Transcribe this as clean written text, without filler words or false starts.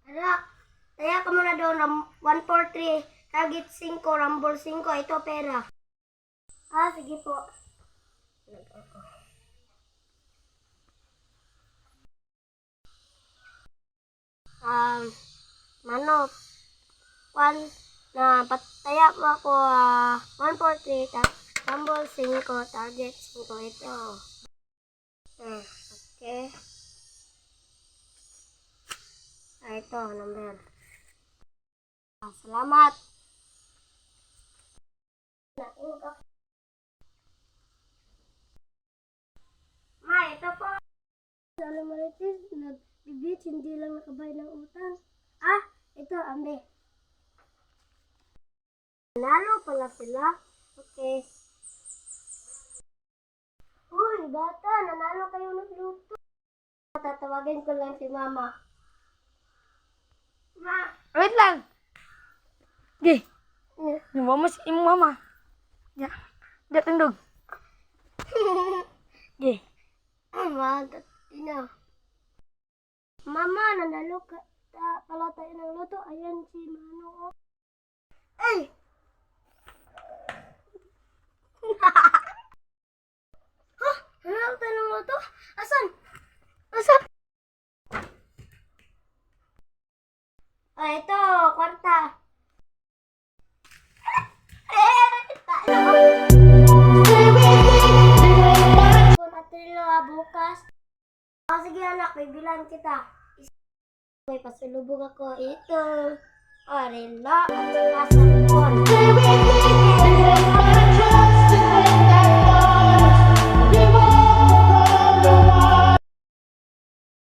Anak, taya ka muna doon. 143, target 5, rumble 5. Ito pera. Ah, sige po. Manok. One, na pataya mo ako, 143, rumble 5, target 5. Ito. Okay. Ito, number. Salamat. Ma, ito po. Alam mo rin, nag-bibit, hindi lang nakabayad ng utang. Ah, ito, ambe. Nanalo pala sila. Okay. Uy, bata, nanalo kayo ng luto. Tatawagin ko lang si mama. Ma. Wait lang. Gi. Mama si imong mama. Ya. Ya tindog. Gi. Ma, ina. Mama, nanalo ka pala tayo ng luto. Ayan si Mano. Ay! Nanalo tayo ng luto? Asan? Asan? Ito, kwarta. Bukas. Sige anak, may bilan kita. May pasulubog ako. Ito. Arela at saka salpon.